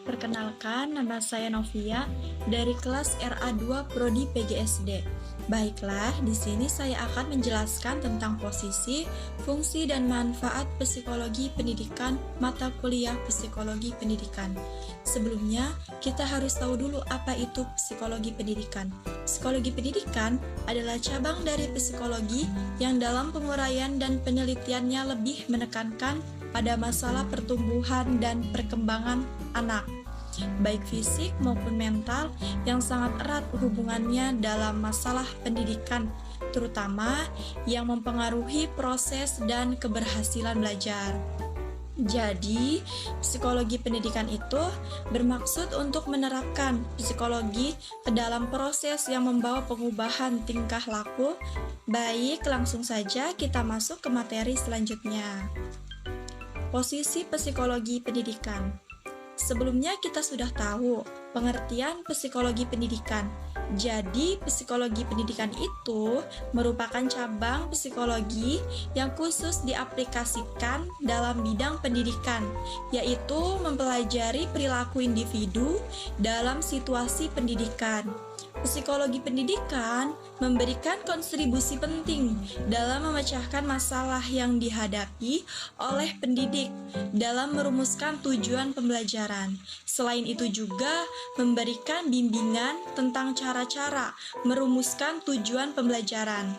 Perkenalkan, nama saya Novia dari kelas RA2 Prodi PGSD. Baiklah, di sini saya akan menjelaskan tentang posisi, fungsi, dan manfaat psikologi pendidikan mata kuliah psikologi pendidikan. Sebelumnya, kita harus tahu dulu apa itu psikologi pendidikan. Psikologi pendidikan adalah cabang dari psikologi yang dalam penguraian dan penelitiannya lebih menekankan pada masalah pertumbuhan dan perkembangan anak, baik fisik maupun mental, yang sangat erat hubungannya dalam masalah pendidikan, terutama yang mempengaruhi proses dan keberhasilan belajar. Jadi, psikologi pendidikan itu bermaksud untuk menerapkan psikologi ke dalam proses yang membawa pengubahan tingkah laku. Baik, langsung saja kita masuk ke materi selanjutnya. Posisi psikologi pendidikan. Sebelumnya kita sudah tahu pengertian psikologi pendidikan. Jadi, psikologi pendidikan itu merupakan cabang psikologi yang khusus diaplikasikan dalam bidang pendidikan, yaitu mempelajari perilaku individu dalam situasi pendidikan. Psikologi pendidikan memberikan kontribusi penting dalam memecahkan masalah yang dihadapi oleh pendidik dalam merumuskan tujuan pembelajaran. Selain itu juga memberikan bimbingan tentang cara-cara merumuskan tujuan pembelajaran.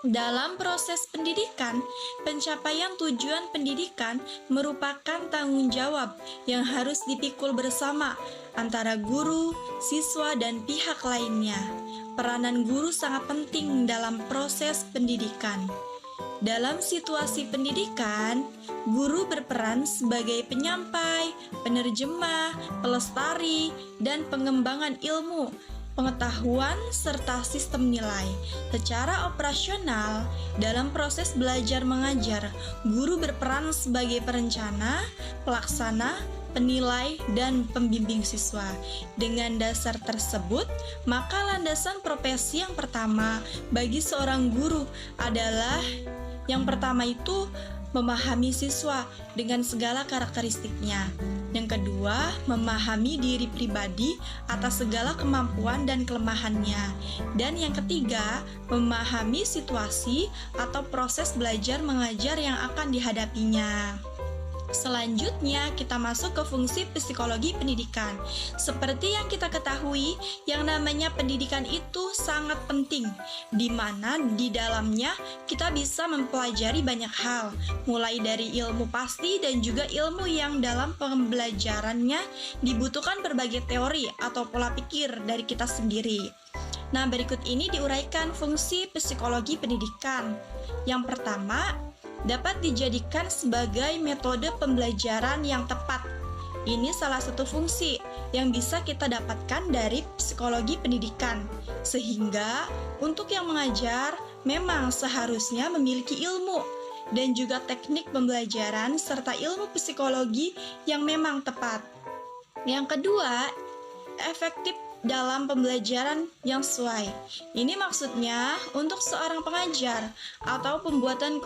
Dalam proses pendidikan, pencapaian tujuan pendidikan merupakan tanggung jawab yang harus dipikul bersama antara guru, siswa, dan pihak lainnya. Peranan guru sangat penting dalam proses pendidikan. Dalam situasi pendidikan, guru berperan sebagai penyampai, penerjemah, pelestari, dan pengembangan ilmu, pengetahuan, serta sistem nilai. Secara operasional, dalam proses belajar mengajar, guru berperan sebagai perencana, pelaksana, penilai, dan pembimbing siswa. Dengan dasar tersebut, maka landasan profesi yang pertama bagi seorang guru adalah yang pertama itu memahami siswa dengan segala karakteristiknya. Yang kedua, memahami diri pribadi atas segala kemampuan dan kelemahannya. Dan yang ketiga, memahami situasi atau proses belajar mengajar yang akan dihadapinya. Selanjutnya, kita masuk ke fungsi psikologi pendidikan. Seperti yang kita ketahui, yang namanya pendidikan itu sangat penting, di mana di dalamnya kita bisa mempelajari banyak hal, mulai dari ilmu pasti dan juga ilmu yang dalam pembelajarannya dibutuhkan berbagai teori atau pola pikir dari kita sendiri. Nah, berikut ini diuraikan fungsi psikologi pendidikan. Yang pertama, dapat dijadikan sebagai metode pembelajaran yang tepat. Ini salah satu fungsi yang bisa kita dapatkan dari psikologi pendidikan. Sehingga untuk yang mengajar memang seharusnya memiliki ilmu dan juga teknik pembelajaran serta ilmu psikologi yang memang tepat. Yang kedua, efektif dalam pembelajaran yang sesuai. Ini maksudnya untuk seorang pengajar atau pembuatan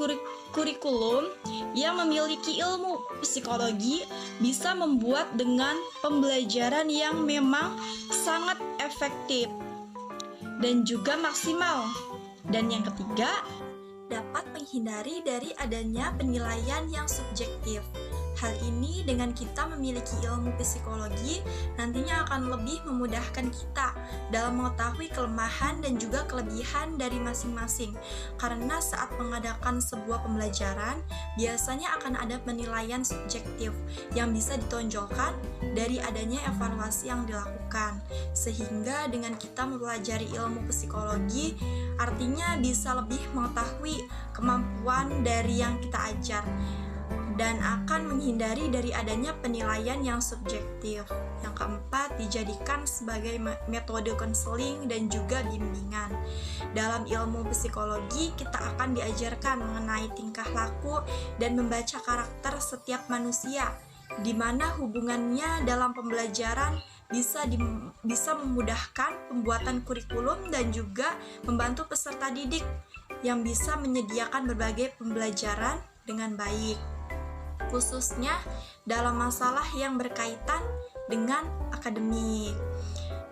kurikulum yang memiliki ilmu psikologi bisa membuat dengan pembelajaran yang memang sangat efektif dan juga maksimal. Dan yang ketiga, dapat menghindari dari adanya penilaian yang subjektif. Hal ini dengan kita memiliki ilmu psikologi nantinya akan lebih memudahkan kita dalam mengetahui kelemahan dan juga kelebihan dari masing-masing. Karena saat mengadakan sebuah pembelajaran, biasanya akan ada penilaian subjektif yang bisa ditonjolkan dari adanya evaluasi yang dilakukan. Sehingga dengan kita mempelajari ilmu psikologi, artinya bisa lebih mengetahui kemampuan dari yang kita ajar dan akan menghindari dari adanya penilaian yang subjektif. Yang keempat, dijadikan sebagai metode konseling dan juga bimbingan. Dalam ilmu psikologi, kita akan diajarkan mengenai tingkah laku dan membaca karakter setiap manusia, di mana hubungannya dalam pembelajaran bisa memudahkan pembuatan kurikulum dan juga membantu peserta didik yang bisa menyediakan berbagai pembelajaran dengan baik, khususnya dalam masalah yang berkaitan dengan akademik.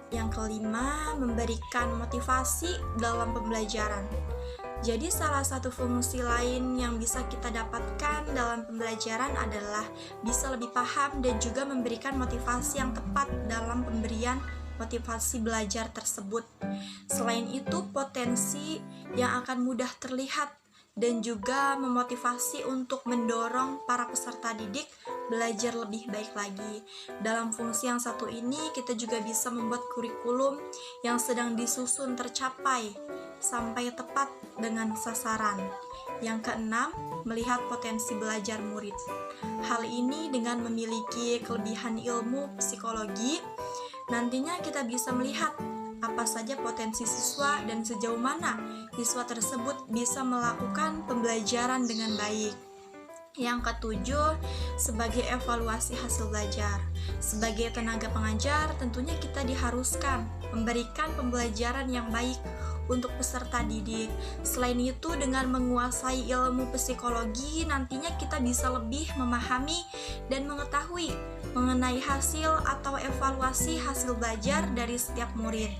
Yang kelima, memberikan motivasi dalam pembelajaran. Jadi salah satu fungsi lain yang bisa kita dapatkan dalam pembelajaran adalah bisa lebih paham dan juga memberikan motivasi yang tepat dalam pemberian motivasi belajar tersebut. Selain itu, potensi yang akan mudah terlihat dan juga memotivasi untuk mendorong para peserta didik belajar lebih baik lagi. Dalam fungsi yang satu ini, kita juga bisa membuat kurikulum yang sedang disusun tercapai sampai tepat dengan sasaran. Yang keenam, melihat potensi belajar murid. Hal ini dengan memiliki kelebihan ilmu psikologi, nantinya kita bisa melihat apa saja potensi siswa dan sejauh mana siswa tersebut bisa melakukan pembelajaran dengan baik. Yang ketujuh, sebagai evaluasi hasil belajar. Sebagai tenaga pengajar, tentunya kita diharuskan memberikan pembelajaran yang baik untuk peserta didik. Selain itu, dengan menguasai ilmu psikologi, nantinya kita bisa lebih memahami dan mengetahui mengenai hasil atau evaluasi hasil belajar dari setiap murid.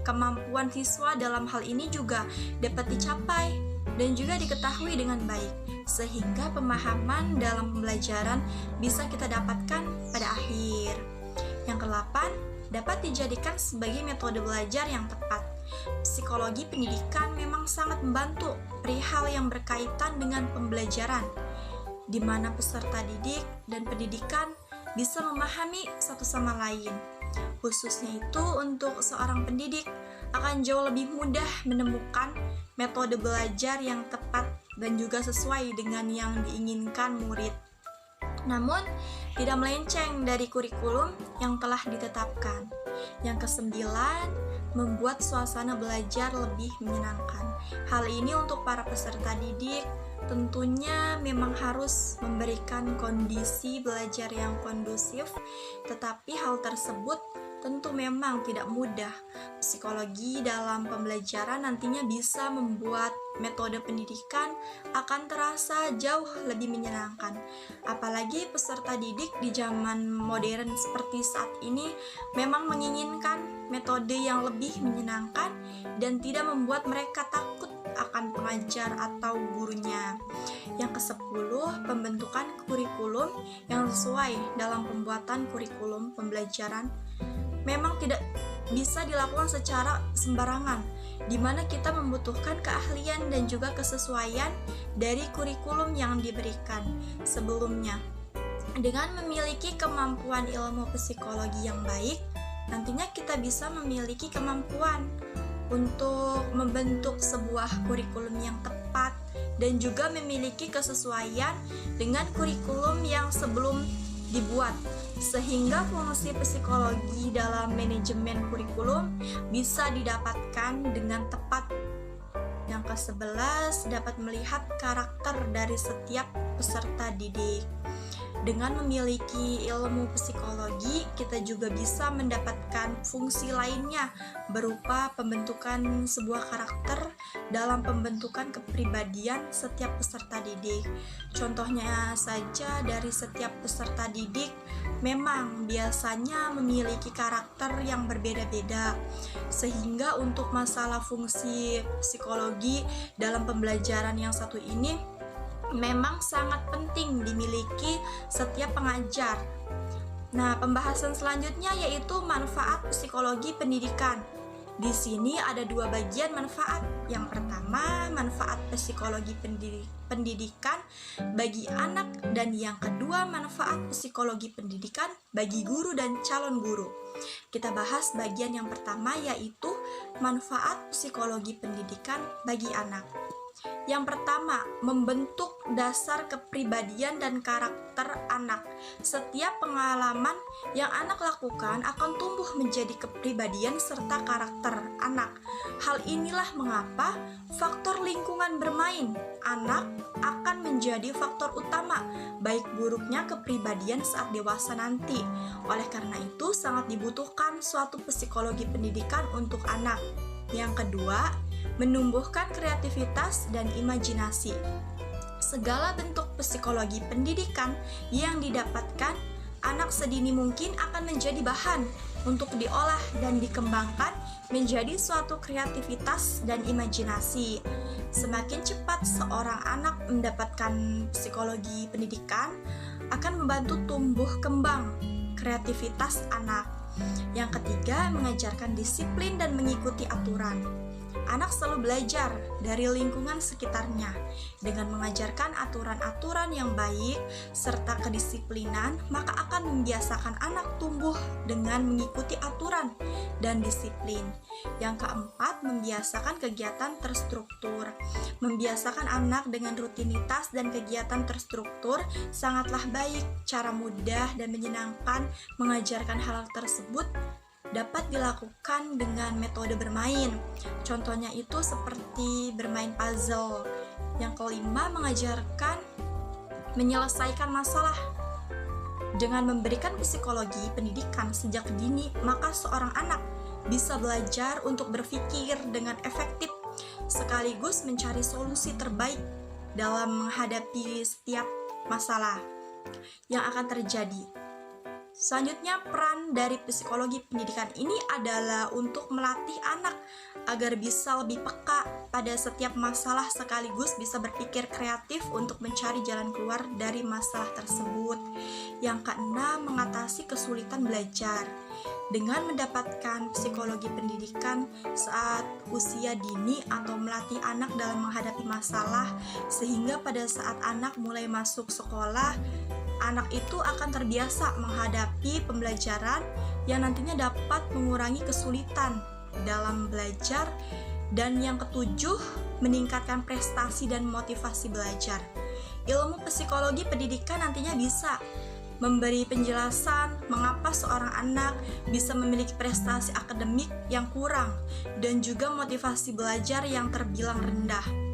Kemampuan siswa dalam hal ini juga dapat dicapai dan juga diketahui dengan baik, sehingga pemahaman dalam pembelajaran bisa kita dapatkan pada akhir. Yang kedelapan, dapat dijadikan sebagai metode belajar yang tepat. Psikologi pendidikan memang sangat membantu perihal yang berkaitan dengan pembelajaran, di mana peserta didik dan pendidikan bisa memahami satu sama lain. Khususnya itu untuk seorang pendidik akan jauh lebih mudah menemukan metode belajar yang tepat dan juga sesuai dengan yang diinginkan murid. Namun, tidak melenceng dari kurikulum yang telah ditetapkan. Yang kesembilan, membuat suasana belajar lebih menyenangkan. Hal ini untuk para peserta didik tentunya memang harus memberikan kondisi belajar yang kondusif, tetapi hal tersebut tentu memang tidak mudah. Psikologi dalam pembelajaran nantinya bisa membuat metode pendidikan akan terasa jauh lebih menyenangkan. Apalagi peserta didik di zaman modern seperti saat ini memang menginginkan metode yang lebih menyenangkan dan tidak membuat mereka takut akan pengajar atau gurunya. Yang ke-10, pembentukan kurikulum yang sesuai dalam pembuatan kurikulum pembelajaran memang tidak bisa dilakukan secara sembarangan, di mana kita membutuhkan keahlian dan juga kesesuaian dari kurikulum yang diberikan sebelumnya. Dengan memiliki kemampuan ilmu psikologi yang baik, nantinya kita bisa memiliki kemampuan untuk membentuk sebuah kurikulum yang tepat dan juga memiliki kesesuaian dengan kurikulum yang sebelum dibuat, sehingga fungsi psikologi dalam manajemen kurikulum bisa didapatkan dengan tepat. Yang ke-11, dapat melihat karakter dari setiap peserta didik. Dengan memiliki ilmu psikologi, kita juga bisa mendapatkan fungsi lainnya berupa pembentukan sebuah karakter dalam pembentukan kepribadian setiap peserta didik. Contohnya saja dari setiap peserta didik memang biasanya memiliki karakter yang berbeda-beda, sehingga untuk masalah fungsi psikologi dalam pembelajaran yang satu ini memang sangat penting dimiliki setiap pengajar. Nah, pembahasan selanjutnya yaitu manfaat psikologi pendidikan. Di sini ada dua bagian manfaat. Yang pertama, manfaat psikologi pendidikan bagi anak, dan yang kedua, manfaat psikologi pendidikan bagi guru dan calon guru. Kita bahas bagian yang pertama yaitu manfaat psikologi pendidikan bagi anak. Yang pertama, membentuk dasar kepribadian dan karakter anak. Setiap pengalaman yang anak lakukan akan tumbuh menjadi kepribadian serta karakter anak. Hal inilah mengapa faktor lingkungan bermain anak akan menjadi faktor utama baik buruknya kepribadian saat dewasa nanti. Oleh karena itu, sangat dibutuhkan suatu psikologi pendidikan untuk anak. Yang kedua, menumbuhkan kreativitas dan imajinasi. Segala bentuk psikologi pendidikan yang didapatkan anak sedini mungkin akan menjadi bahan untuk diolah dan dikembangkan menjadi suatu kreativitas dan imajinasi. Semakin cepat seorang anak mendapatkan psikologi pendidikan, akan membantu tumbuh kembang kreativitas anak. Yang ketiga, mengajarkan disiplin dan mengikuti aturan. Anak selalu belajar dari lingkungan sekitarnya. Dengan mengajarkan aturan-aturan yang baik serta kedisiplinan, maka akan membiasakan anak tumbuh dengan mengikuti aturan dan disiplin. Yang keempat, membiasakan kegiatan terstruktur. Membiasakan anak dengan rutinitas dan kegiatan terstruktur sangatlah baik. Cara mudah dan menyenangkan mengajarkan hal tersebut dapat dilakukan dengan metode bermain. Contohnya itu seperti bermain puzzle. Yang kelima, mengajarkan menyelesaikan masalah. Dengan memberikan psikologi pendidikan sejak dini, maka seorang anak bisa belajar untuk berpikir dengan efektif sekaligus mencari solusi terbaik dalam menghadapi setiap masalah yang akan terjadi. Selanjutnya, peran dari psikologi pendidikan ini adalah untuk melatih anak agar bisa lebih peka pada setiap masalah sekaligus bisa berpikir kreatif untuk mencari jalan keluar dari masalah tersebut. Yang keenam, mengatasi kesulitan belajar. Dengan mendapatkan psikologi pendidikan saat usia dini atau melatih anak dalam menghadapi masalah, sehingga pada saat anak mulai masuk sekolah, anak itu akan terbiasa menghadapi pembelajaran yang nantinya dapat mengurangi kesulitan dalam belajar. Dan yang ketujuh, meningkatkan prestasi dan motivasi belajar. Ilmu psikologi pendidikan nantinya bisa memberi penjelasan mengapa seorang anak bisa memiliki prestasi akademik yang kurang dan juga motivasi belajar yang terbilang rendah.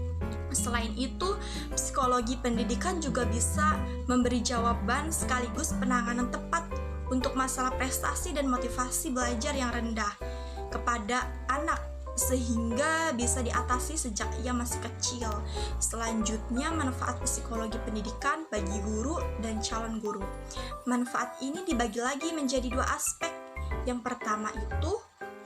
Selain itu, psikologi pendidikan juga bisa memberi jawaban sekaligus penanganan tepat untuk masalah prestasi dan motivasi belajar yang rendah kepada anak, sehingga bisa diatasi sejak ia masih kecil. Selanjutnya, manfaat psikologi pendidikan bagi guru dan calon guru. Manfaat ini dibagi lagi menjadi dua aspek. Yang pertama itu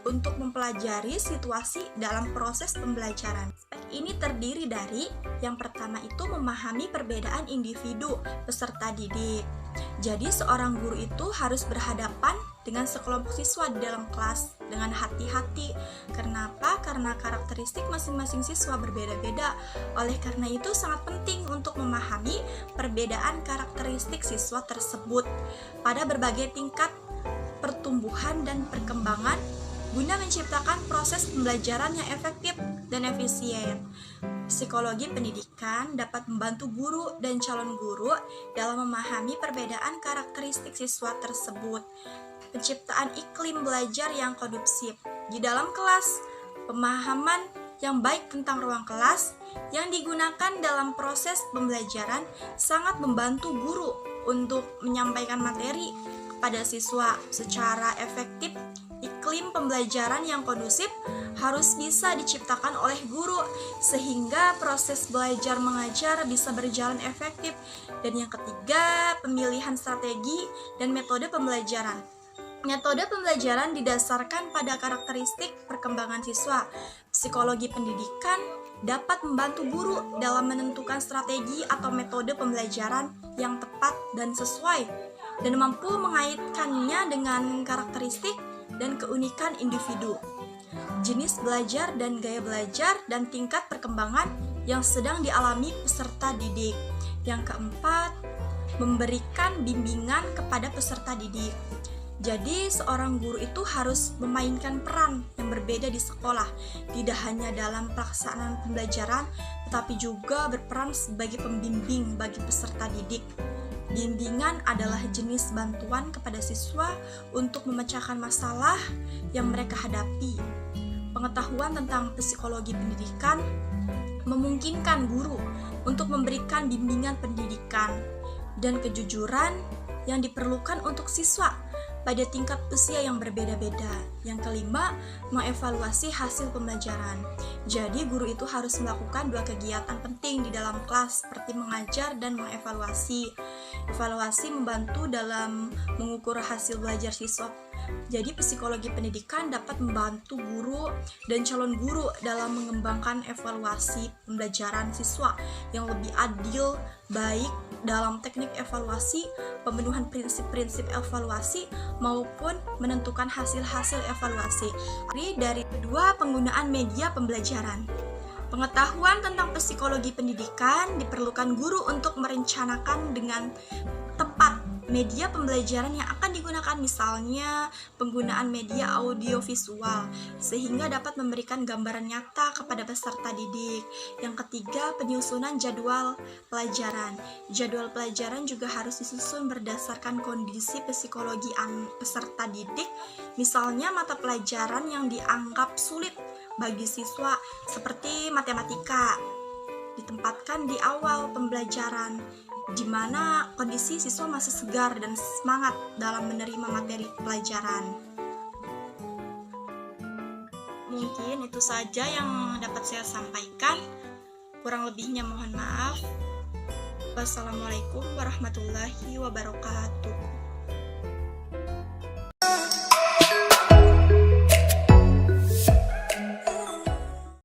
untuk mempelajari situasi dalam proses pembelajaran. Ini terdiri dari yang pertama itu memahami perbedaan individu peserta didik. Jadi seorang guru itu harus berhadapan dengan sekelompok siswa di dalam kelas dengan hati-hati. Kenapa? Karena karakteristik masing-masing siswa berbeda-beda. Oleh karena itu sangat penting untuk memahami perbedaan karakteristik siswa tersebut pada berbagai tingkat pertumbuhan dan perkembangan guna menciptakan proses pembelajaran yang efektif dan efisien. Psikologi pendidikan dapat membantu guru dan calon guru dalam memahami perbedaan karakteristik siswa tersebut. Penciptaan iklim belajar yang kondusif di dalam kelas, pemahaman yang baik tentang ruang kelas yang digunakan dalam proses pembelajaran sangat membantu guru untuk menyampaikan materi kepada siswa secara efektif. Iklim pembelajaran yang kondusif harus bisa diciptakan oleh guru sehingga proses belajar mengajar bisa berjalan efektif. Dan yang ketiga, pemilihan strategi dan metode pembelajaran. Metode pembelajaran didasarkan pada karakteristik perkembangan siswa. Psikologi pendidikan dapat membantu guru dalam menentukan strategi atau metode pembelajaran yang tepat dan sesuai dan mampu mengaitkannya dengan karakteristik dan keunikan individu, jenis belajar dan gaya belajar, dan tingkat perkembangan yang sedang dialami peserta didik. Yang keempat, memberikan bimbingan kepada peserta didik. Jadi seorang guru itu harus memainkan peran yang berbeda di sekolah, tidak hanya dalam pelaksanaan pembelajaran, tetapi juga berperan sebagai pembimbing bagi peserta didik. Bimbingan adalah jenis bantuan kepada siswa untuk memecahkan masalah yang mereka hadapi. Pengetahuan tentang psikologi pendidikan memungkinkan guru untuk memberikan bimbingan pendidikan dan kejujuran yang diperlukan untuk siswa pada tingkat usia yang berbeda-beda. Yang kelima, mengevaluasi hasil pembelajaran. Jadi, guru itu harus melakukan dua kegiatan penting di dalam kelas, seperti mengajar dan mengevaluasi. Evaluasi membantu dalam mengukur hasil belajar siswa. Jadi, psikologi pendidikan dapat membantu guru dan calon guru dalam mengembangkan evaluasi pembelajaran siswa yang lebih adil, baik dalam teknik evaluasi, pemenuhan prinsip-prinsip evaluasi, maupun menentukan hasil-hasil evaluasi. Dari kedua, penggunaan media pembelajaran. Pengetahuan tentang psikologi pendidikan diperlukan guru untuk merencanakan dengan tepat media pembelajaran yang akan digunakan, misalnya penggunaan media audiovisual, sehingga dapat memberikan gambaran nyata kepada peserta didik. Yang ketiga, penyusunan jadwal pelajaran. Jadwal pelajaran juga harus disusun berdasarkan kondisi psikologi peserta didik, misalnya mata pelajaran yang dianggap sulit bagi siswa seperti matematika ditempatkan di awal pembelajaran, di mana kondisi siswa masih segar dan semangat dalam menerima materi pelajaran. Mungkin itu saja yang dapat saya sampaikan. Kurang lebihnya mohon maaf. Wassalamualaikum warahmatullahi wabarakatuh.